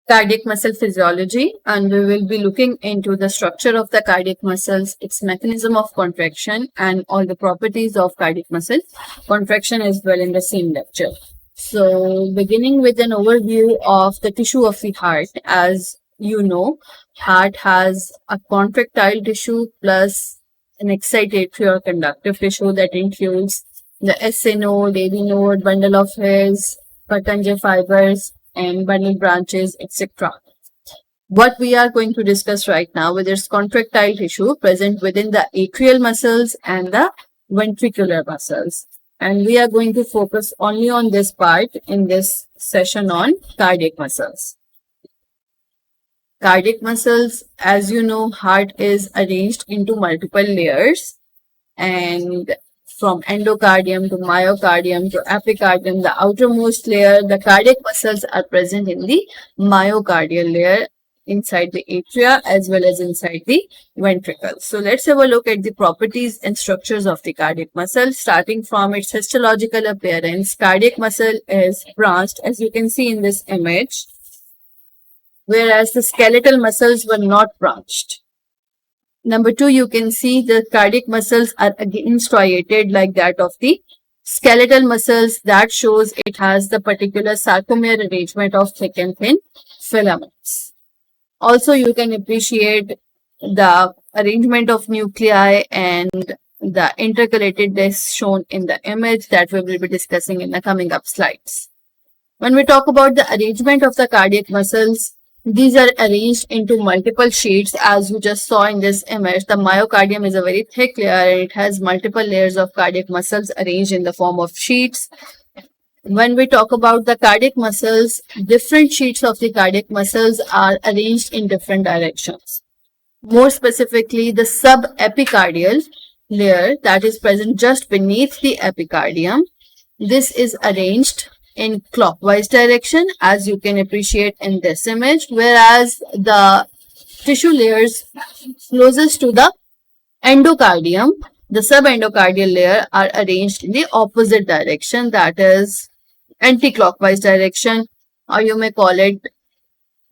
cardiac muscle physiology, and we will be looking into the structure of the cardiac muscles, its mechanism of contraction, and all the properties of cardiac muscle contraction as well in the same lecture. So beginning with an overview of the tissue of the heart. As you know, heart has a contractile tissue plus an excitatory or conductive tissue that includes the SA node, AV node, bundle of hairs, Purkinje fibers, and bundle branches, etc. What we are going to discuss right now is its contractile tissue present within the atrial muscles and the ventricular muscles. And we are going to focus only on this part in this session on cardiac muscles. Cardiac muscles, as you know, heart is arranged into multiple layers, and from endocardium to myocardium to epicardium, the outermost layer, the cardiac muscles are present in the myocardial layer inside the atria as well as inside the ventricles. So let's have a look at the properties and structures of the cardiac muscle. Starting from its histological appearance, cardiac muscle is branched, as you can see in this image, whereas the skeletal muscles were not branched. Number two, you can see the cardiac muscles are again striated like that of the skeletal muscles. That shows it has the particular sarcomere arrangement of thick and thin filaments. Also, you can appreciate the arrangement of nuclei and the intercalated disc shown in the image that we will be discussing in the coming up slides. When we talk about the arrangement of the cardiac muscles, these are arranged into multiple sheets. As you just saw in this image, the myocardium is a very thick layer and it has multiple layers of cardiac muscles arranged in the form of sheets. When we talk about the cardiac muscles, different sheets of the cardiac muscles are arranged in different directions. More specifically, the subepicardial layer that is present just beneath the epicardium, this is arranged in clockwise direction, as you can appreciate in this image, whereas the tissue layers closest to the endocardium, the subendocardial layer, are arranged in the opposite direction, that is anti-clockwise direction, or you may call it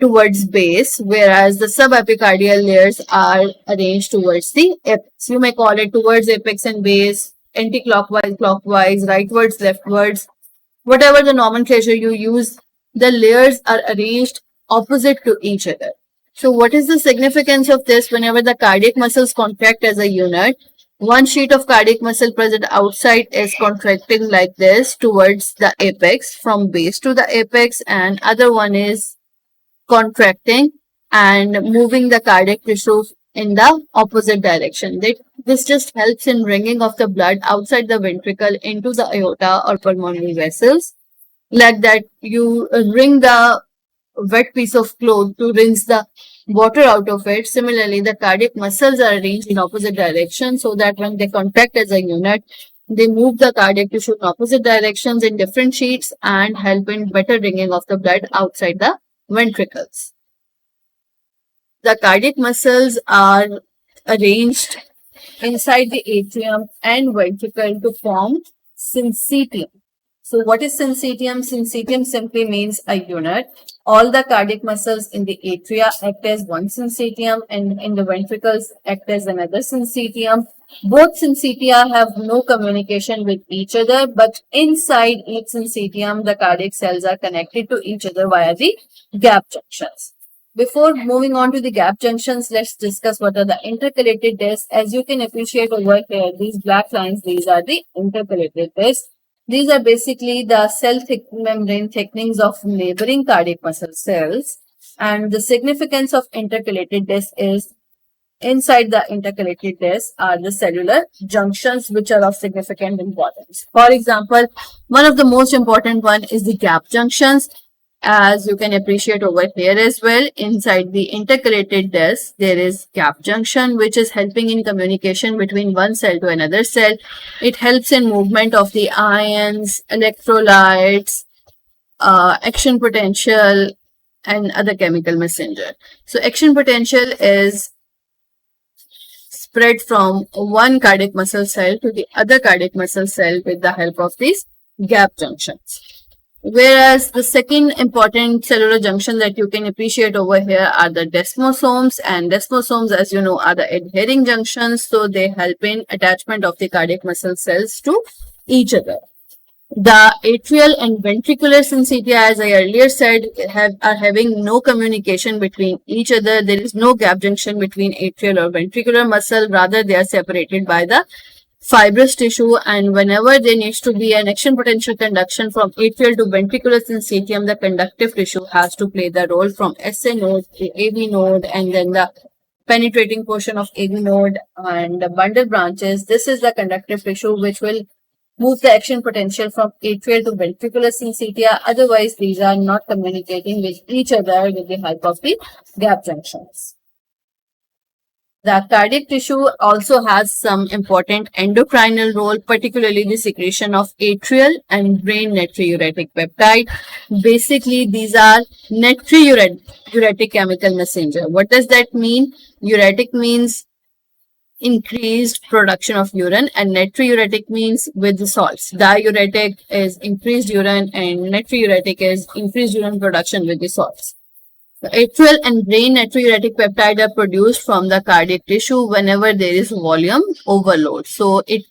towards base, whereas the subepicardial layers are arranged towards the apex. You may call it towards apex and base, anti-clockwise, clockwise, rightwards, leftwards. Whatever the nomenclature you use, the layers are arranged opposite to each other. So what is the significance of this? Whenever the cardiac muscles contract as a unit, one sheet of cardiac muscle present outside is contracting like this towards the apex, from base to the apex, and other one is contracting and moving the cardiac tissue in the opposite direction. This just helps in bringing of the blood outside the ventricle into the aorta or pulmonary vessels. Like that, you wring the wet piece of cloth to rinse the water out of it. Similarly, the cardiac muscles are arranged in opposite direction so that when they contract as a unit, they move the cardiac tissue in opposite directions in different sheets and help in better wringing of the blood outside the ventricles. The cardiac muscles are arranged inside the atrium and ventricle to form syncytium. So what is syncytium? Syncytium simply means a unit. All the cardiac muscles in the atria act as one syncytium, and in the ventricles act as another syncytium. Both syncytia have no communication with each other, but inside each syncytium, the cardiac cells are connected to each other via the gap junctions. Before moving on to the gap junctions, let's discuss what are the intercalated discs. As you can appreciate over here, these black lines, these are the intercalated discs. These are basically the cell membrane thickenings of neighboring cardiac muscle cells. And the significance of intercalated discs is inside the intercalated discs are the cellular junctions, which are of significant importance. For example, one of the most important one is the gap junctions. As you can appreciate over here as well, inside the intercalated disc, there is gap junction, which is helping in communication between one cell to another cell. It helps in movement of the ions, electrolytes, action potential, and other chemical messenger. So action potential is spread from one cardiac muscle cell to the other cardiac muscle cell with the help of these gap junctions. Whereas the second important cellular junction that you can appreciate over here are the desmosomes, and desmosomes, as you know, are the adhering junctions, so they help in attachment of the cardiac muscle cells to each other. The atrial and ventricular syncytia, as I earlier said, are having no communication between each other. There is no gap junction between atrial or ventricular muscle. Rather, they are separated by the fibrous tissue, and whenever there needs to be an action potential conduction from atrial to ventricular syncytium, the conductive tissue has to play the role from SA node to AV node, and then the penetrating portion of AV node and the bundle branches. This is the conductive tissue which will move the action potential from atrial to ventricular syncytia. Otherwise, these are not communicating with each other with the help of the gap junctions. The cardiac tissue also has some important endocrinal role, particularly the secretion of atrial and brain natriuretic peptide. Basically, these are natriuretic chemical messenger. What does that mean? Uretic means increased production of urine, and natriuretic means with the salts. Diuretic is increased urine, and natriuretic is increased urine production with the salts. The atrial and brain natriuretic peptide are produced from the cardiac tissue whenever there is volume overload. So it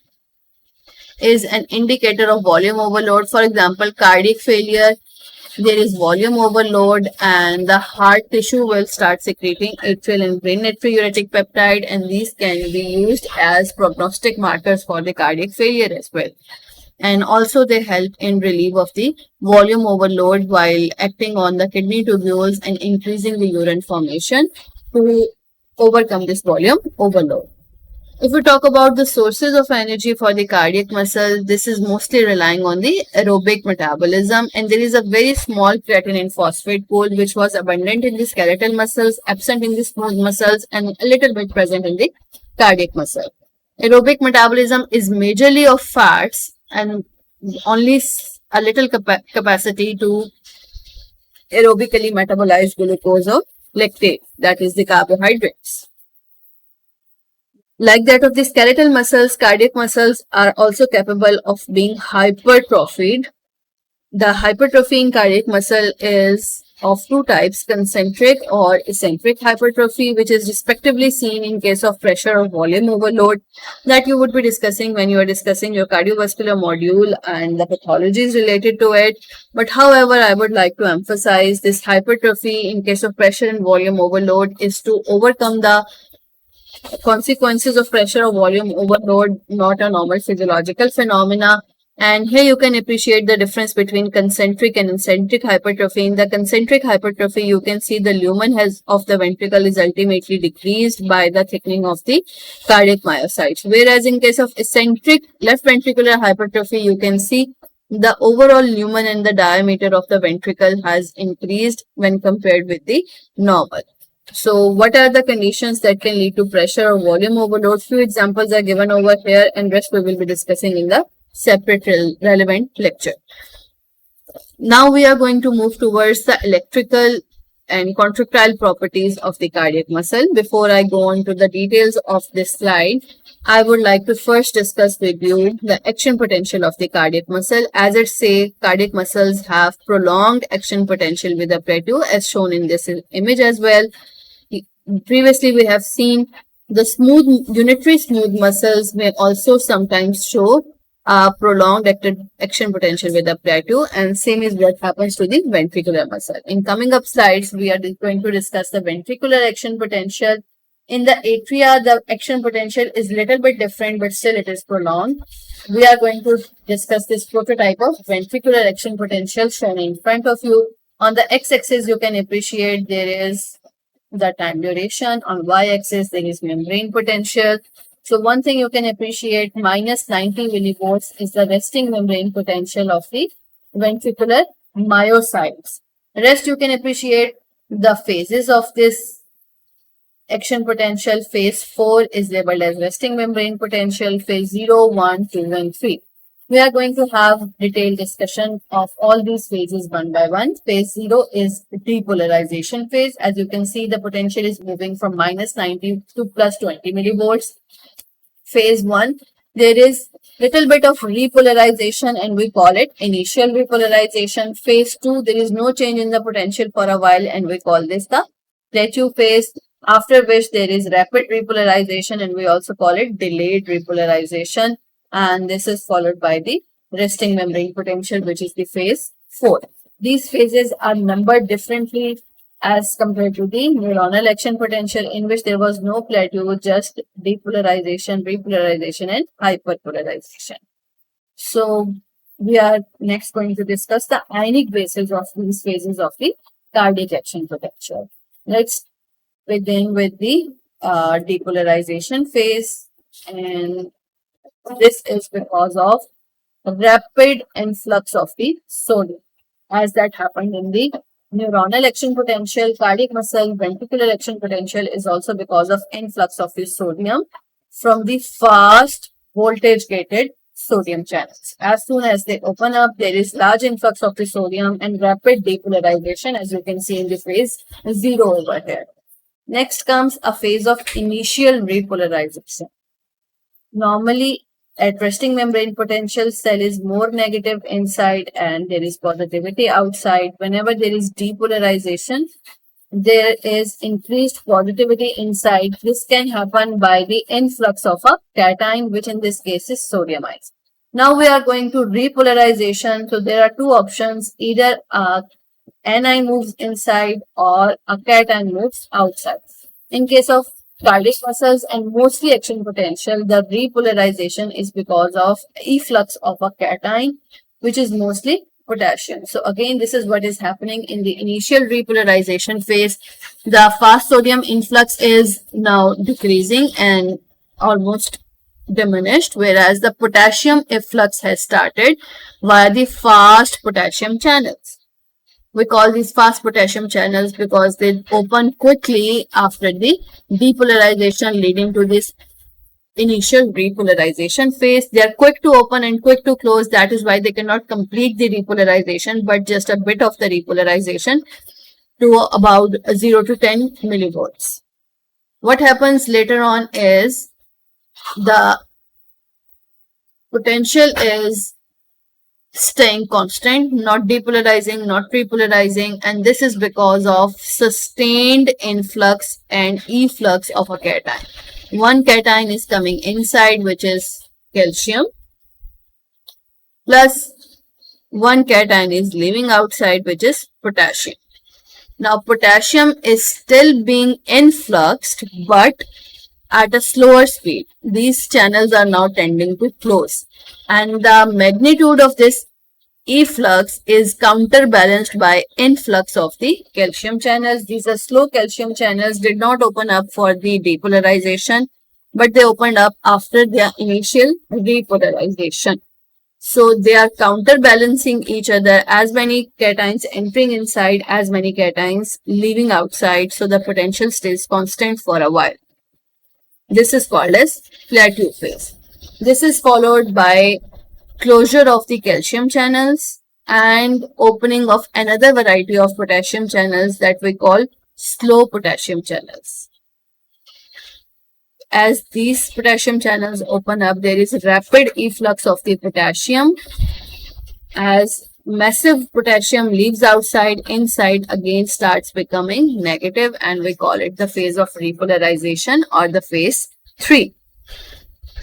is an indicator of volume overload. For example, cardiac failure, there is volume overload, and the heart tissue will start secreting atrial and brain natriuretic peptide, and these can be used as prognostic markers for the cardiac failure as well. And also they help in relief of the volume overload while acting on the kidney tubules and increasing the urine formation to overcome this volume overload. If we talk about the sources of energy for the cardiac muscle, this is mostly relying on the aerobic metabolism, and there is a very small creatinine phosphate pool which was abundant in the skeletal muscles, absent in the smooth muscles, and a little bit present in the cardiac muscle. Aerobic metabolism is majorly of fats and only a little capacity to aerobically metabolize glucose or lactate, that is the carbohydrates. Like that of the skeletal muscles, cardiac muscles are also capable of being hypertrophied. The hypertrophy in cardiac muscle is of two types, concentric or eccentric hypertrophy, which is respectively seen in case of pressure or volume overload, that you would be discussing when you are discussing your cardiovascular module and the pathologies related to it. But however, I would like to emphasize this hypertrophy in case of pressure and volume overload is to overcome the consequences of pressure or volume overload, not a normal physiological phenomena. And here you can appreciate the difference between concentric and eccentric hypertrophy. In the concentric hypertrophy, you can see the lumen of the ventricle is ultimately decreased by the thickening of the cardiac myocytes. Whereas in case of eccentric left ventricular hypertrophy, you can see the overall lumen and the diameter of the ventricle has increased when compared with the normal. So what are the conditions that can lead to pressure or volume overload? Few examples are given over here, and rest we will be discussing in the separate relevant lecture. Now we are going to move towards the electrical and contractile properties of the cardiac muscle. Before I go on to the details of this slide, I would like to first discuss with you the action potential of the cardiac muscle. As it says, cardiac muscles have prolonged action potential with a plateau, as shown in this image as well. Previously, we have seen the unitary smooth muscles may also sometimes show prolonged action potential with a plateau, and same is what happens to the ventricular muscle. In coming up slides, we are going to discuss the ventricular action potential. In the atria, the action potential is little bit different, but still it is prolonged. We are going to discuss this prototype of ventricular action potential shown in front of you. On the x-axis, you can appreciate there is the time duration. On y-axis, there is membrane potential. So one thing you can appreciate, minus 90 millivolts is the resting membrane potential of the ventricular myocytes. Rest you can appreciate the phases of this action potential. Phase 4 is labeled as resting membrane potential. Phase 0, 1, 2, and 3. We are going to have detailed discussion of all these phases one by one. Phase 0 is depolarization phase. As you can see, the potential is moving from minus 90 to plus 20 millivolts. Phase 1 there is little bit of repolarization and we call it initial repolarization. Phase 2, there is no change in the potential for a while and we call this the plateau phase, after which there is rapid repolarization and we also call it delayed repolarization, and this is followed by the resting membrane potential, which is the phase 4. These phases are numbered differently as compared to the neuronal action potential, in which there was no plateau, just depolarization, repolarization, and hyperpolarization. So we are next going to discuss the ionic basis of these phases of the cardiac action potential. Let's begin with the depolarization phase, and this is because of rapid influx of the sodium, as that happened in the neuronal action potential. Cardiac muscle ventricular action potential is also because of influx of the sodium from the fast voltage gated sodium channels. As soon as they open up, there is large influx of the sodium and rapid depolarization, as you can see in the phase 0 over here. Next comes a phase of initial repolarization. Normally, at resting membrane potential, cell is more negative inside and there is positivity outside. Whenever there is depolarization, there is increased positivity inside. This can happen by the influx of a cation, which in this case is sodium ions. Now we are going to repolarization. So there are two options, either a anion moves inside or a cation moves outside. In case of cardiac muscles and mostly action potential, the repolarization is because of efflux of a cation, which is mostly potassium. So again, this is what is happening in the initial repolarization phase. The fast sodium influx is now decreasing and almost diminished, whereas the potassium efflux has started via the fast potassium channels. We call these fast potassium channels because they open quickly after the depolarization, leading to this initial repolarization phase. They are quick to open and quick to close. That is why they cannot complete the repolarization, but just a bit of the repolarization to about 0 to 10 millivolts. What happens later on is the potential is staying constant, not depolarizing, not repolarizing, and this is because of sustained influx and efflux of a cation. One cation is coming inside, which is calcium, plus one cation is leaving outside, which is potassium. Now potassium is still being influxed, but at a slower speed. These channels are now tending to close, and the magnitude of this efflux is counterbalanced by influx of the calcium channels. These are slow calcium channels, did not open up for the depolarization, but they opened up after their initial repolarization. So they are counterbalancing each other, as many cations entering inside, as many cations leaving outside, so the potential stays constant for a while. This is called as plateau phase. This is followed by closure of the calcium channels and opening of another variety of potassium channels that we call slow potassium channels. As these potassium channels open up, there is rapid efflux of the potassium. As massive potassium leaves outside, inside again starts becoming negative, and we call it the phase of repolarization or the phase 3.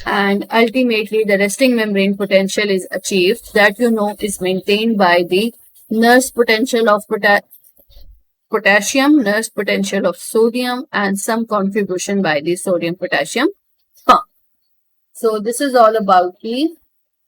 And ultimately the resting membrane potential is achieved, that is maintained by the nurse potential of potassium, nurse potential of sodium, and some contribution by the sodium potassium pump. So this is all about the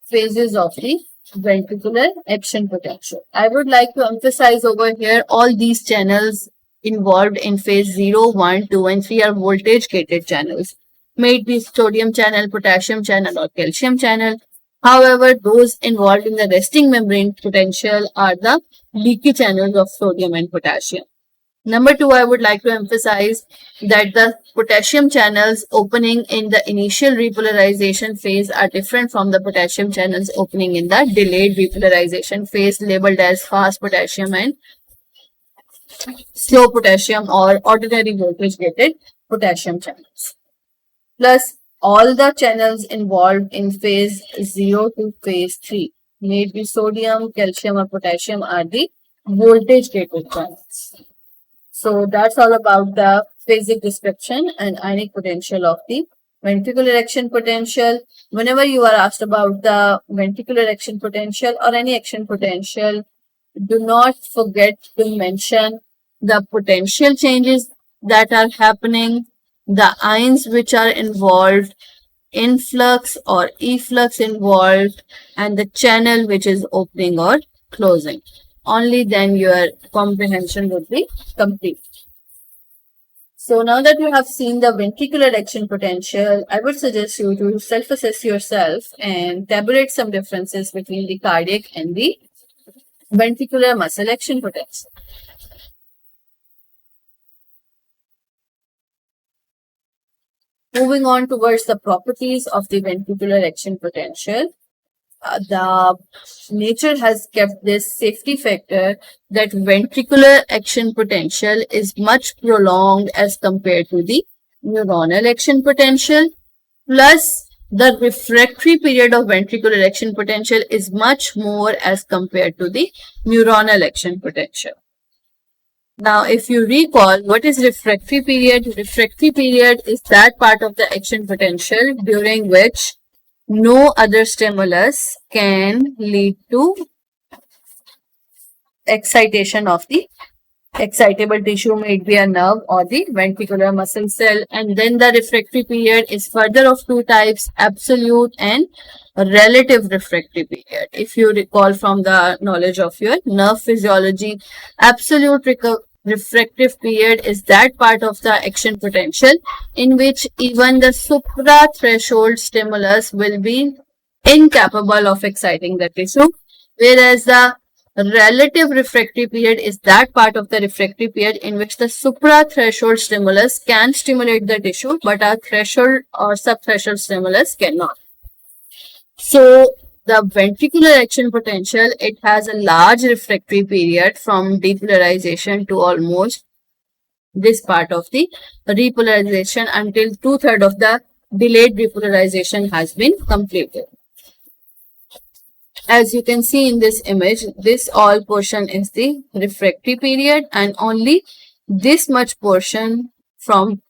phases of the ventricular action potential. I would like to emphasize over here, all these channels involved in phase 0, 1, 2, and 3 are voltage gated channels. May it be sodium channel, potassium channel, or calcium channel. However, those involved in the resting membrane potential are the leaky channels of sodium and potassium. Number 2, I would like to emphasize that the potassium channels opening in the initial repolarization phase are different from the potassium channels opening in the delayed repolarization phase, labeled as fast potassium and slow potassium or ordinary voltage gated potassium channels. Plus, all the channels involved in phase 0 to phase 3, may it be sodium, calcium, or potassium, are the voltage gated channels. So that's all about the phasic description and ionic potential of the ventricular action potential. Whenever you are asked about the ventricular action potential or any action potential, do not forget to mention the potential changes that are happening, the ions which are involved, influx or efflux involved, and the channel which is opening or closing. Only then your comprehension would be complete. So now that you have seen the ventricular action potential, I would suggest you to self-assess yourself and tabulate some differences between the cardiac and the ventricular muscle action potential. Moving on towards the properties of the ventricular action potential, the nature has kept this safety factor that ventricular action potential is much prolonged as compared to the neuronal action potential, plus the refractory period of ventricular action potential is much more as compared to the neuronal action potential. Now, if you recall, what is refractory period? Refractory period is that part of the action potential during which no other stimulus can lead to excitation of the excitable tissue, may it be a nerve or the ventricular muscle cell. And then the refractory period is further of two types, absolute and relative refractory period. If you recall from the knowledge of your nerve physiology, absolute refractive period is that part of the action potential in which even the supra-threshold stimulus will be incapable of exciting the tissue, whereas the relative refractory period is that part of the refractory period in which the supra-threshold stimulus can stimulate the tissue, but a threshold or subthreshold stimulus cannot. So the ventricular action potential, it has a large refractory period from depolarization to almost this part of the repolarization until 2/3 of the delayed repolarization has been completed. As you can see in this image, this all portion is the refractory period and only this much portion from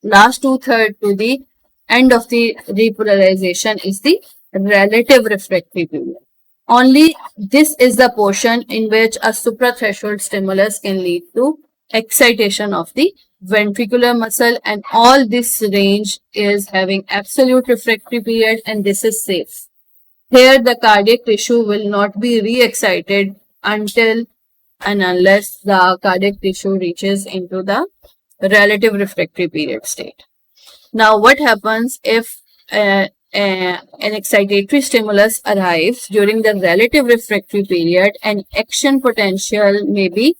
last 2/3 to the end of the repolarization is the relative refractory period. Only this is the portion in which a suprathreshold stimulus can lead to excitation of the ventricular muscle, and all this range is having absolute refractory period, and this is safe. Here, the cardiac tissue will not be re-excited until and unless the cardiac tissue reaches into the relative refractory period state. Now, what happens if an excitatory stimulus arrives during the relative refractory period and action potential may be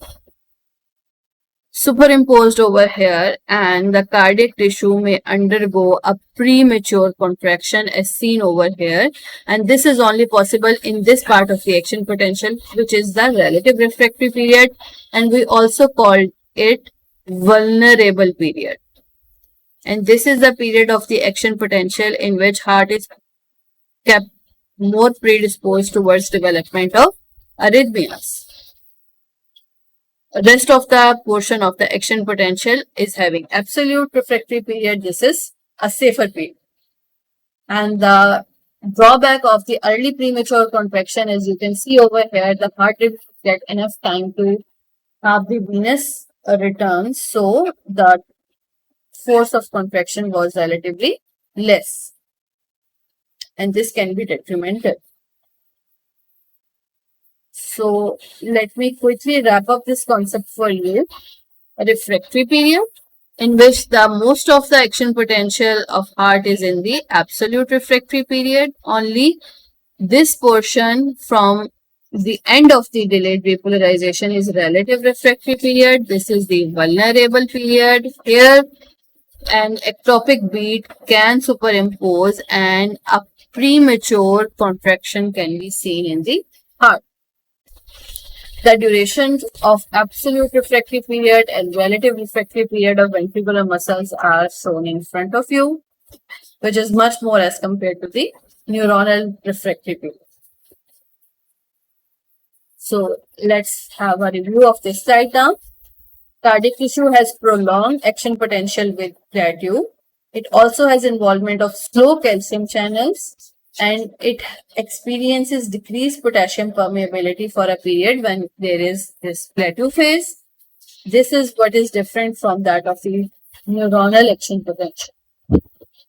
superimposed over here, and the cardiac tissue may undergo a premature contraction as seen over here, and this is only possible in this part of the action potential, which is the relative refractory period, and we also call it vulnerable period. And this is the period of the action potential in which heart is kept more predisposed towards development of arrhythmias. Rest of the portion of the action potential is having absolute refractory period. This is a safer period. And the drawback of the early premature contraction, as you can see over here, the heart did not get enough time to have the venous returns, so the force of contraction was relatively less, and this can be detrimental. So let me quickly wrap up this concept for you. A refractory period in which the most of the action potential of heart is in the absolute refractory period. Only this portion from the end of the delayed repolarization is relative refractory period. This is the vulnerable period. Here an ectopic beat can superimpose and a premature contraction can be seen in the heart. The durations of absolute refractory period and relative refractory period of ventricular muscles are shown in front of you. which is much more as compared to the neuronal refractory period. So let's have a review of this slide now. Cardiac tissue has prolonged action potential with plateau. It also has involvement of slow calcium channels, and it experiences decreased potassium permeability for a period when there is this plateau phase. This is what is different from that of the neuronal action potential.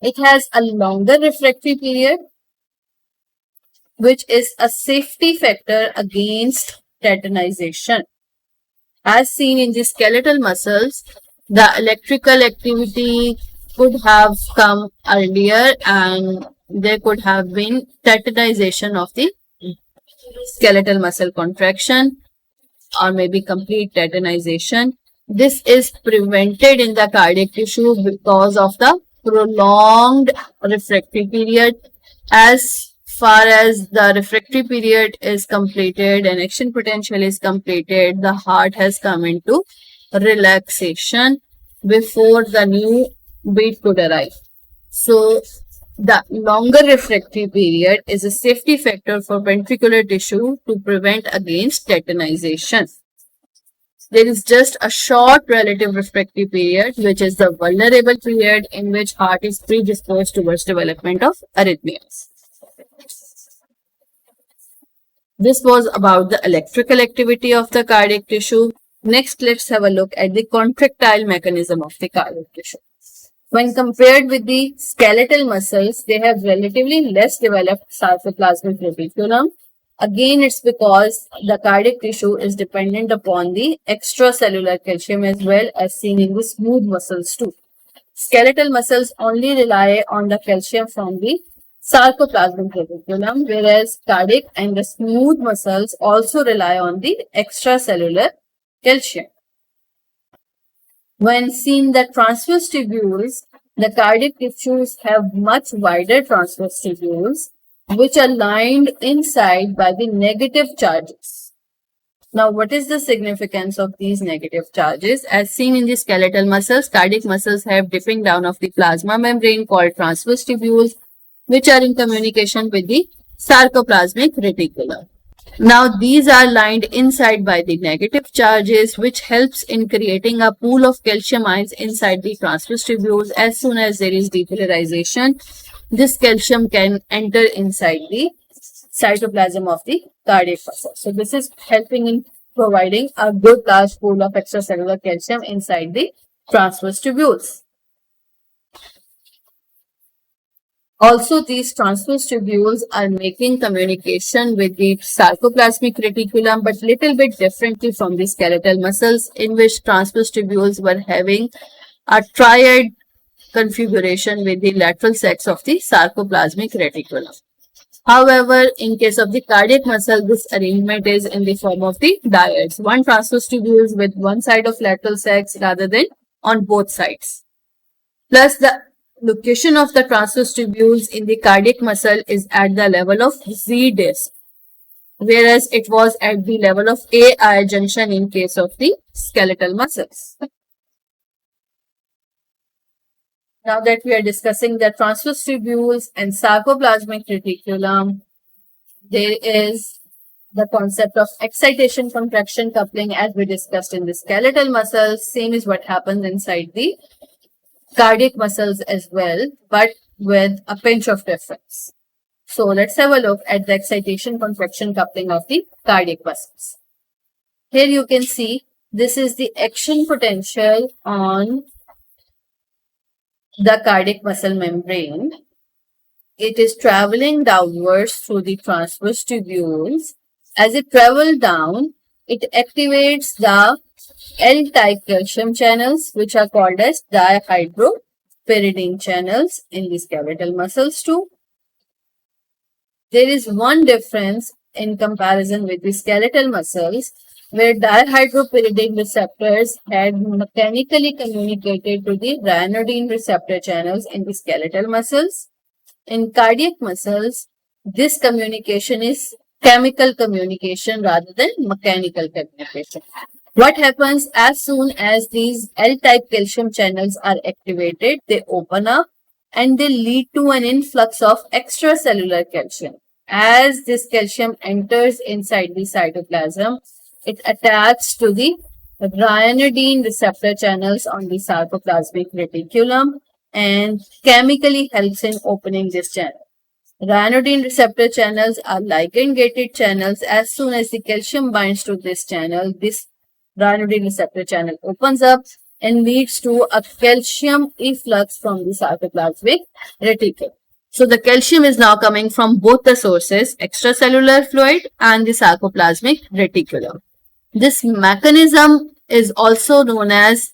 It has a longer refractory period, which is a safety factor against tetanization. As seen in the skeletal muscles, the electrical activity could have come earlier and there could have been tetanization of the skeletal muscle contraction or maybe complete tetanization. This is prevented in the cardiac tissue because of the prolonged refractory period. As far as the refractory period is completed and action potential is completed, the heart has come into relaxation before the new beat could arrive. So the longer refractory period is a safety factor for ventricular tissue to prevent against tetanization. There is just a short relative refractory period, which is the vulnerable period in which heart is predisposed towards development of arrhythmias. This was about the electrical activity of the cardiac tissue. Next, let's have a look at the contractile mechanism of the cardiac tissue. When compared with the skeletal muscles, they have relatively less developed sarcoplasmic reticulum. Again, it's because the cardiac tissue is dependent upon the extracellular calcium as well, as seen in the smooth muscles too. Skeletal muscles only rely on the calcium from the sarcoplasmic reticulum, whereas cardiac and the smooth muscles also rely on the extracellular calcium. When seen the transverse tubules, the cardiac tissues have much wider transverse tubules, which are lined inside by the negative charges. Now, what is the significance of these negative charges? As seen in the skeletal muscles, cardiac muscles have dipping down of the plasma membrane called transverse tubules, which are in communication with the sarcoplasmic reticulum. Now, these are lined inside by the negative charges, which helps in creating a pool of calcium ions inside the transverse tubules. As soon as there is depolarization, this calcium can enter inside the cytoplasm of the cardiac muscle. So, this is helping in providing a good large pool of extracellular calcium inside the transverse tubules. Also, these transverse tubules are making communication with the sarcoplasmic reticulum, but little bit differently from the skeletal muscles, in which transverse tubules were having a triad configuration with the lateral sex of the sarcoplasmic reticulum. However, in case of the cardiac muscle, this arrangement is in the form of the dyads. One transverse tubules with one side of lateral sex rather than on both sides. Plus, the location of the transverse tubules in the cardiac muscle is at the level of Z disc, whereas it was at the level of AI junction in case of the skeletal muscles. Now that we are discussing the transverse tubules and sarcoplasmic reticulum, there is the concept of excitation contraction coupling as we discussed in the skeletal muscles. Same is what happens inside the cardiac muscles as well, but with a pinch of difference. So let's have a look at the excitation contraction coupling of the cardiac muscles. Here you can see this is the action potential on the cardiac muscle membrane. It is traveling downwards through the transverse tubules. As it travels down, it activates the L-type calcium channels, which are called as dihydropyridine channels in the skeletal muscles too. There is one difference in comparison with the skeletal muscles, where dihydropyridine receptors had mechanically communicated to the ryanodine receptor channels in the skeletal muscles. In cardiac muscles, this communication is chemical communication rather than mechanical communication. What happens as soon as these L-type calcium channels are activated, they open up and they lead to an influx of extracellular calcium. As this calcium enters inside the cytoplasm, it attacks to the ryanodine receptor channels on the sarcoplasmic reticulum and chemically helps in opening this channel. Ryanodine receptor channels are ligand-gated channels. As soon as the calcium binds to this channel, this ryanodine receptor channel opens up and leads to a calcium efflux from the cytoplasmic reticulum. So the calcium is now coming from both the sources, extracellular fluid and the sarcoplasmic reticulum. This mechanism is also known as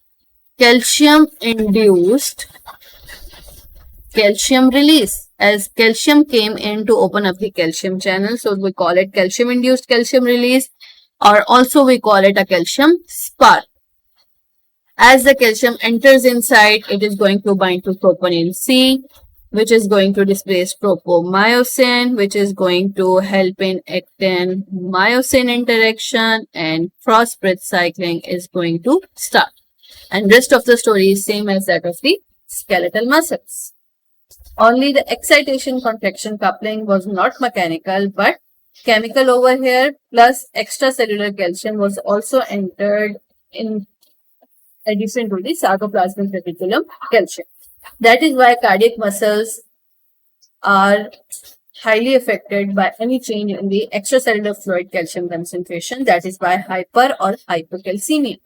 calcium-induced calcium release, as calcium came in to open up the calcium channel. So we call it calcium-induced calcium release, or also we call it a calcium spark. As the calcium enters inside, it is going to bind to troponin C, which is going to displace tropomyosin, which is going to help in actin-myosin interaction, and cross-bridge cycling is going to start. And rest of the story is same as that of the skeletal muscles. Only the excitation contraction coupling was not mechanical but chemical over here, plus extracellular calcium was also entered in addition to the sarcoplasmic reticulum calcium. That is why cardiac muscles are highly affected by any change in the extracellular fluid calcium concentration. That is by hyper or hypocalcemia.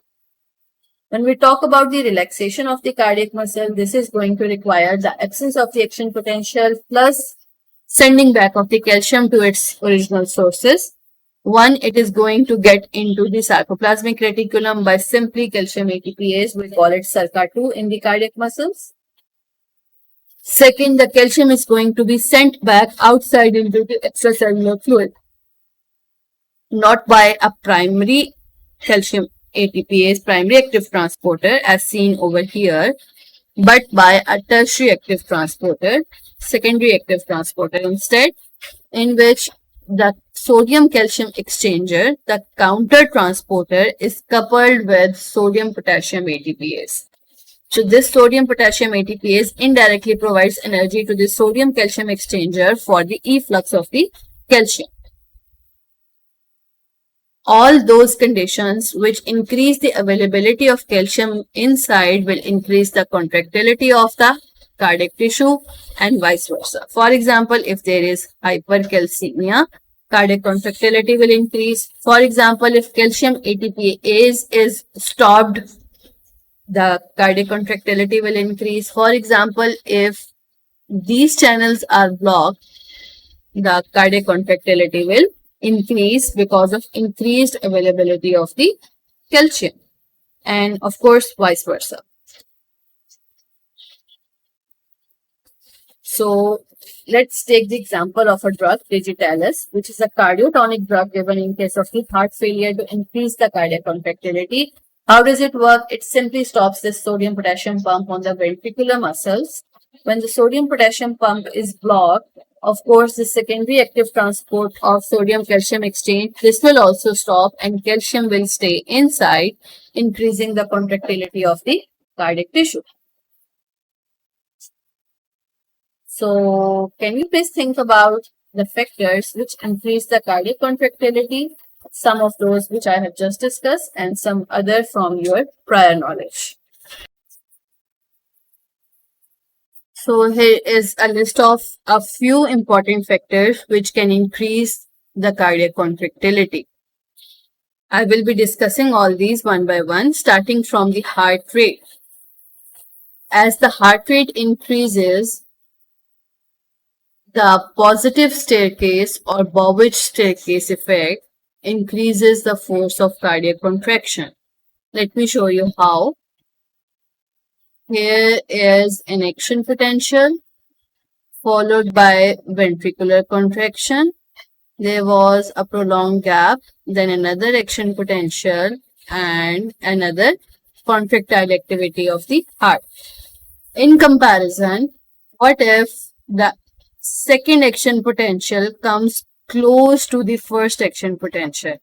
When we talk about the relaxation of the cardiac muscle, this is going to require the absence of the action potential plus sending back of the calcium to its original sources. One, it is going to get into the sarcoplasmic reticulum by simply calcium ATPase. We call it CICR2 in the cardiac muscles. Second, the calcium is going to be sent back outside into the extracellular fluid, not by a primary calcium ATPase primary active transporter as seen over here, but by a tertiary active transporter, secondary active transporter instead, in which the sodium calcium exchanger, the counter transporter, is coupled with sodium potassium ATPase. So this sodium potassium ATPase indirectly provides energy to the sodium calcium exchanger for the efflux of the calcium. All those conditions which increase the availability of calcium inside will increase the contractility of the cardiac tissue and vice versa. For example, if there is hypercalcemia, cardiac contractility will increase. For example, if calcium ATPase is stopped, the cardiac contractility will increase. For example, if these channels are blocked, the cardiac contractility will increase because of increased availability of the calcium, and of course vice versa. So let's take the example of a drug, Digitalis, which is a cardiotonic drug given in case of the heart failure to increase the cardiac contractility. How does it work? It simply stops this sodium potassium pump on the ventricular muscles. When the sodium potassium pump is blocked, of course, the secondary active transport of sodium calcium exchange, this will also stop and calcium will stay inside, increasing the contractility of the cardiac tissue. So, can you please think about the factors which increase the cardiac contractility? Some of those which I have just discussed and some other from your prior knowledge. So here is a list of a few important factors which can increase the cardiac contractility. I will be discussing all these one by one, starting from the heart rate. As the heart rate increases, the positive staircase or Bowditch staircase effect increases the force of cardiac contraction. Let me show you how. Here is an action potential followed by ventricular contraction. There was a prolonged gap, then another action potential and another contractile activity of the heart. In comparison, what if the second action potential comes close to the first action potential?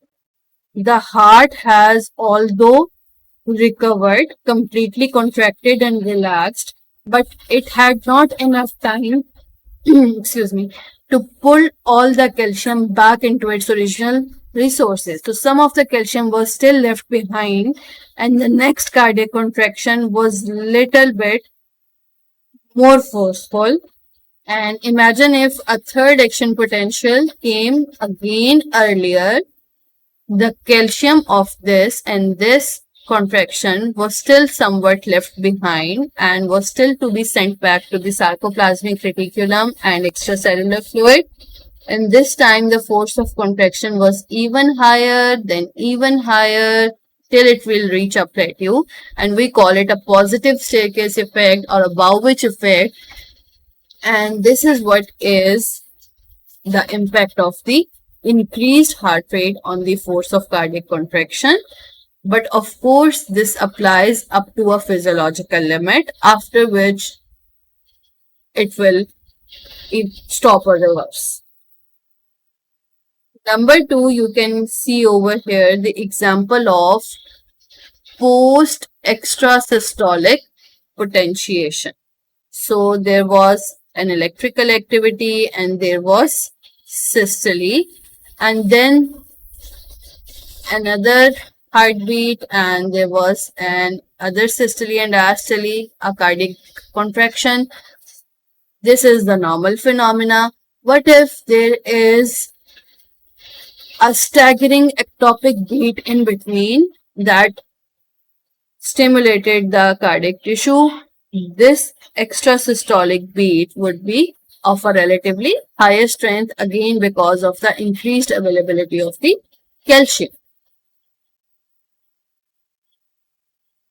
The heart has, although recovered, completely contracted and relaxed, but it had not enough time excuse me, to pull all the calcium back into its original resources. So some of the calcium was still left behind, and the next cardiac contraction was little bit more forceful. And imagine if a third action potential came again earlier, the calcium of this and this contraction was still somewhat left behind and was still to be sent back to the sarcoplasmic reticulum and extracellular fluid. And this time the force of contraction was even higher, then even higher, till it will reach a plateau. And we call it a positive staircase effect or a Bowditch effect. And this is what is the impact of the increased heart rate on the force of cardiac contraction. But of course, this applies up to a physiological limit, after which it will stop or reverse. Number 2, you can see over here the example of post-extrasystolic potentiation. So there was an electrical activity and there was systole, and then another heartbeat, and there was an other systole and diastole, a cardiac contraction. This is the normal phenomena. What if there is a staggering ectopic beat in between that stimulated the cardiac tissue? This extrasystolic beat would be of a relatively higher strength, again because of the increased availability of the calcium.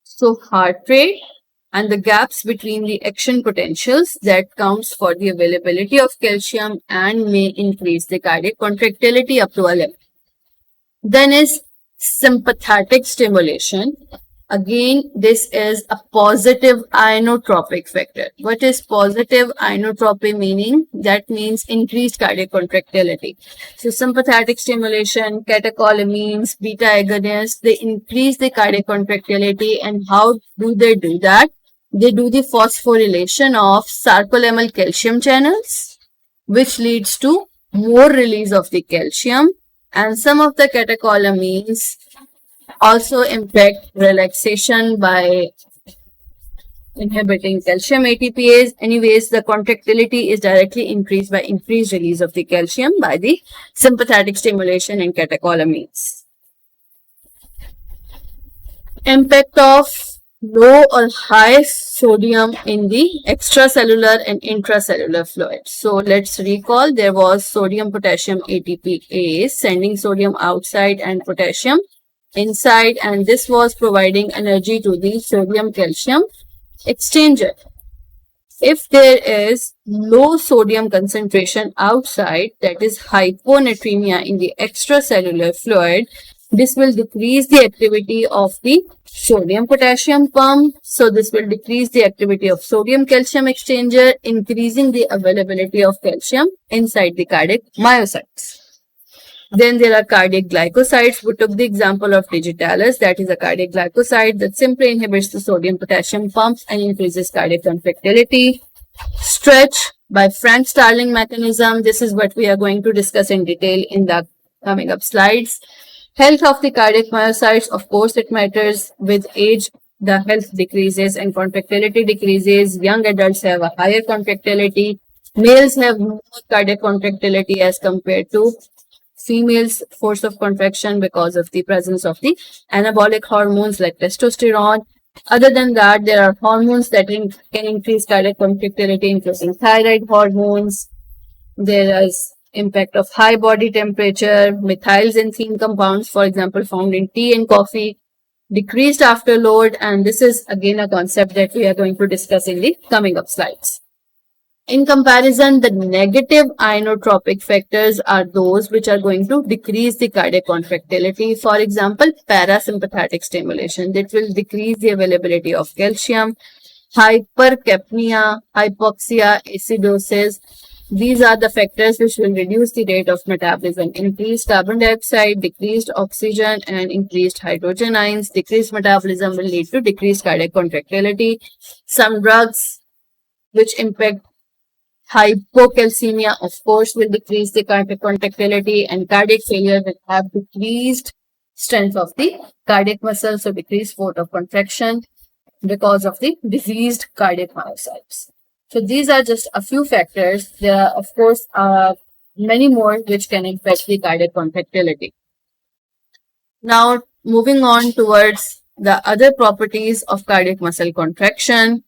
So heart rate and the gaps between the action potentials, that counts for the availability of calcium and may increase the cardiac contractility up to a level. Then is sympathetic stimulation. Again, this is a positive inotropic factor. What is positive inotropy meaning? That means increased cardiac contractility. So sympathetic stimulation, catecholamines, beta agonists, they increase the cardiac contractility. And how do they do that? They do the phosphorylation of sarcolemmal calcium channels, which leads to more release of the calcium. And some of the catecholamines also impact relaxation by inhibiting calcium ATPase. Anyways, the contractility is directly increased by increased release of the calcium by the sympathetic stimulation and catecholamines. Impact of low or high sodium in the extracellular and intracellular fluid. So let's recall, there was sodium potassium ATPase sending sodium outside and potassium inside, and this was providing energy to the sodium calcium exchanger. If there is low sodium concentration outside, that is hyponatremia in the extracellular fluid, this will decrease the activity of the sodium potassium pump. So this will decrease the activity of sodium calcium exchanger, increasing the availability of calcium inside the cardiac myocytes. Then there are cardiac glycosides. We took the example of Digitalis, that is a cardiac glycoside that simply inhibits the sodium potassium pumps and increases cardiac contractility. Stretch by Frank Starling mechanism. This is what we are going to discuss in detail in the coming up slides. Health of the cardiac myocytes, of course, it matters. With age, the health decreases and contractility decreases. Young adults have a higher contractility. Males have more cardiac contractility as compared to females' force of contraction because of the presence of the anabolic hormones like testosterone. Other than that, there are hormones that can increase cardiac contractility, including thyroid hormones. There is impact of high body temperature, methylxanthine compounds, for example, found in tea and coffee, decreased afterload, and this is again a concept that we are going to discuss in the coming up slides. In comparison, the negative inotropic factors are those which are going to decrease the cardiac contractility. For example, parasympathetic stimulation, that will decrease the availability of calcium. Hypercapnia, hypoxia, acidosis, these are the factors which will reduce the rate of metabolism. Increased carbon dioxide, decreased oxygen, and increased hydrogen ions. Decreased metabolism will lead to decreased cardiac contractility. Some drugs which impact hypocalcemia, of course, will decrease the cardiac contractility, and cardiac failure will have decreased strength of the cardiac muscle, so decreased force of contraction because of the diseased cardiac myocytes. So these are just a few factors. There are, of course, many more which can impact the cardiac contractility. Now, moving on towards the other properties of cardiac muscle contraction.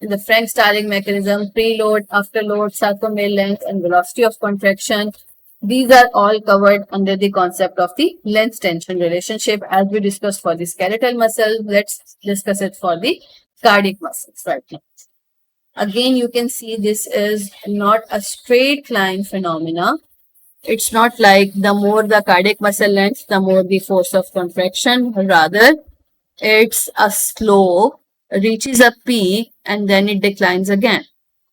The Frank-Starling mechanism, preload, afterload, sarcomere length, and velocity of contraction. These are all covered under the concept of the length-tension relationship as we discussed for the skeletal muscle. Let's discuss it for the cardiac muscles right now. Again, you can see this is not a straight line phenomena. It's not like the more the cardiac muscle length, the more the force of contraction. Rather, it's a slope, reaches a peak, and then it declines again.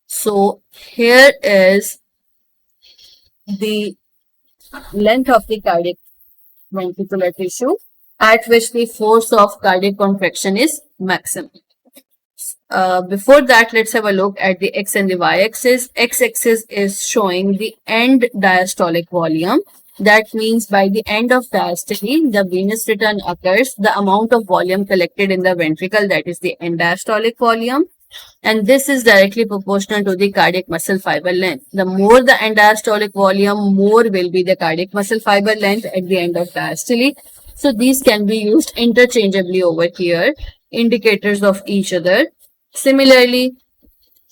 So here is the length of the cardiac ventricular tissue at which the force of cardiac contraction is maximum. Before that, let's have a look at the x and the y-axis. X-axis is showing the end diastolic volume. That means by the end of diastole, the venous return occurs, the amount of volume collected in the ventricle, that is the end diastolic volume. And this is directly proportional to the cardiac muscle fiber length. The more the end diastolic volume, more will be the cardiac muscle fiber length at the end of diastole. So these can be used interchangeably over here, indicators of each other. Similarly,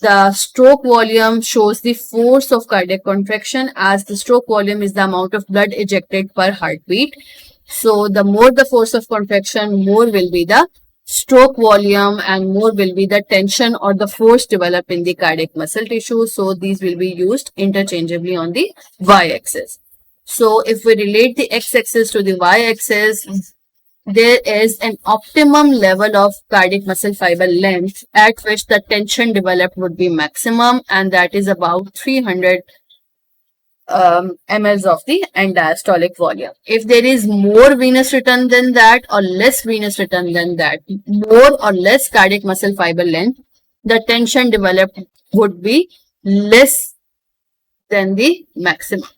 the stroke volume shows the force of cardiac contraction, as the stroke volume is the amount of blood ejected per heartbeat. So the more the force of contraction, more will be the stroke volume and more will be the tension or the force developed in the cardiac muscle tissue. So these will be used interchangeably on the y-axis. So if we relate the x-axis to the y-axis, there is an optimum level of cardiac muscle fiber length at which the tension developed would be maximum, and that is about 300 mLs of the end diastolic volume. If there is more venous return than that or less venous return than that, more or less cardiac muscle fiber length, the tension developed would be less than the maximum.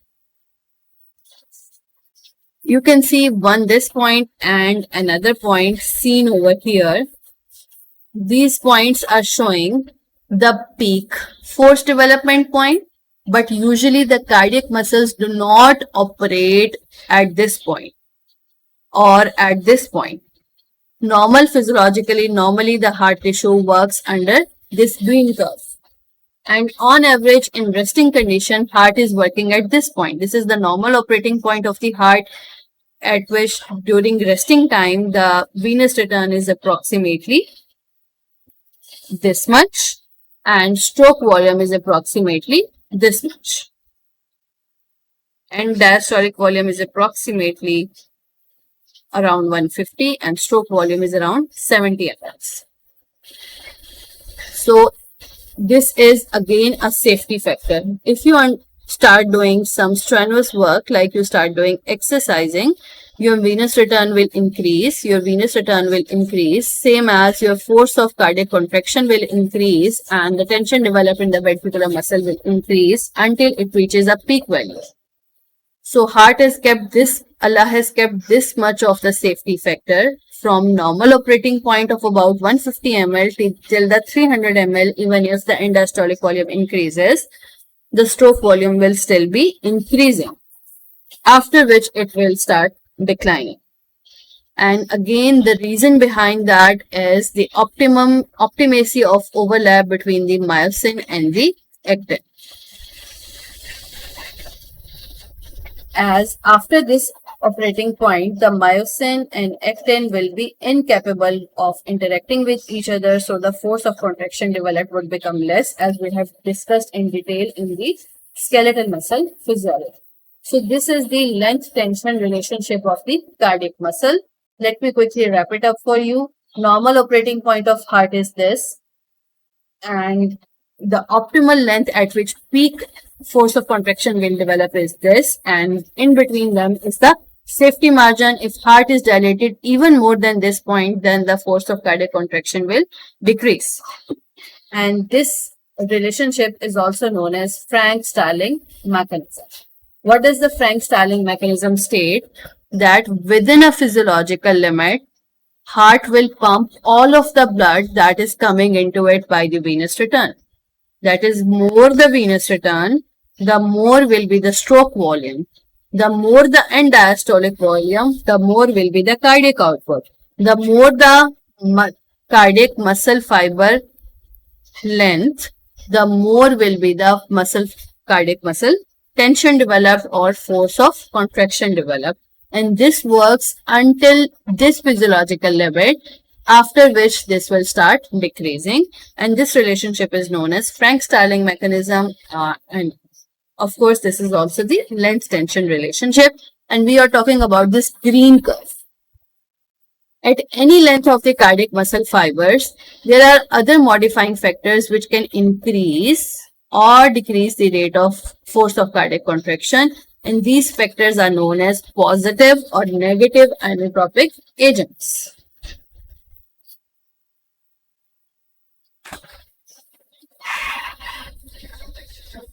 You can see this point and another point seen over here. These points are showing the peak force development point, but usually the cardiac muscles do not operate at this point or at this point. Physiologically, normally the heart tissue works under this green curve. And on average, in resting condition, heart is working at this point. This is the normal operating point of the heart, at which during resting time, the venous return is approximately this much and stroke volume is approximately this much. And diastolic volume is approximately around 150 and stroke volume is around 70 mL. So this is again a safety factor. If you start doing some strenuous work, like you start doing exercising, your venous return will increase, same as your force of cardiac contraction will increase and the tension developed in the ventricular muscle will increase until it reaches a peak value. So heart has kept this, Allah has kept this much of the safety factor from normal operating point of about 150 ml till the 300 ml. Even if the end diastolic volume increases, the stroke volume will still be increasing, after which it will start declining. And again, the reason behind that is the optimacy of overlap between the myosin and the actin. As after this operating point, the myosin and actin will be incapable of interacting with each other, so the force of contraction developed would become less, as we have discussed in detail in the skeletal muscle physiology. So this is the length-tension relationship of the cardiac muscle. Let me quickly wrap it up for you. Normal operating point of heart is this, and the optimal length at which peak force of contraction will develop is this, and in between them is the safety margin. If heart is dilated even more than this point, then the force of cardiac contraction will decrease. And this relationship is also known as Frank-Starling mechanism. What does the Frank-Starling mechanism state? That within a physiological limit, heart will pump all of the blood that is coming into it by the venous return. That is, more the venous return, the more will be the stroke volume. The more the end diastolic volume, the more will be the cardiac output. The more the cardiac muscle fiber length, the more will be the cardiac muscle tension developed or force of contraction developed. And this works until this physiological limit, after which this will start decreasing. And this relationship is known as Frank-Starling mechanism. And of course, this is also the length tension relationship. And we are talking about this green curve. At any length of the cardiac muscle fibers, there are other modifying factors which can increase or decrease the rate of force of cardiac contraction. And these factors are known as positive or negative inotropic agents.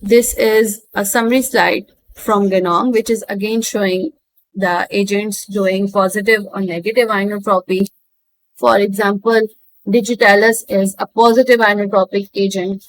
This is a summary slide from Genome, which is again showing the agents doing positive or negative inotropy. For example, Digitalis is a positive inotropic agent.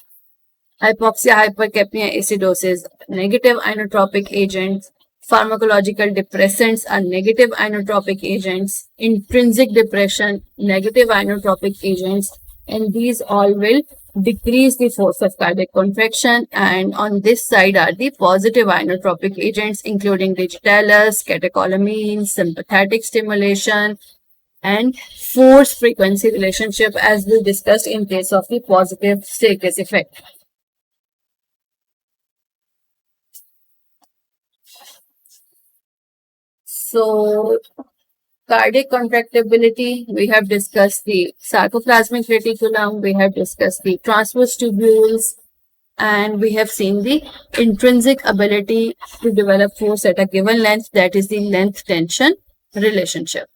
Hypoxia, hypercapnia, acidosis, negative inotropic agents. Pharmacological depressants are negative inotropic agents. Intrinsic depression, negative inotropic agents. And these all will decrease the force of cardiac contraction. And on this side are the positive inotropic agents, including Digitalis, catecholamines, sympathetic stimulation, and force frequency relationship, as we discussed in case of the positive staircase effect. So, cardiac contractibility, we have discussed the sarcoplasmic reticulum, we have discussed the transverse tubules, and we have seen the intrinsic ability to develop force at a given length, that is the length tension relationship,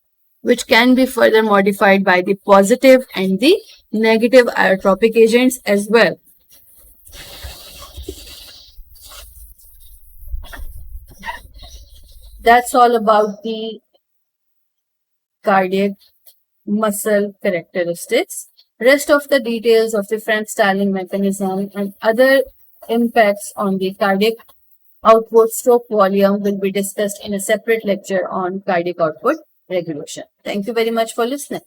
which can be further modified by the positive and the negative inotropic agents as well. That's all about the cardiac muscle characteristics. Rest of the details of the Frank-Starling mechanism and other impacts on the cardiac output stroke volume will be discussed in a separate lecture on cardiac output regulation. Thank you very much for listening.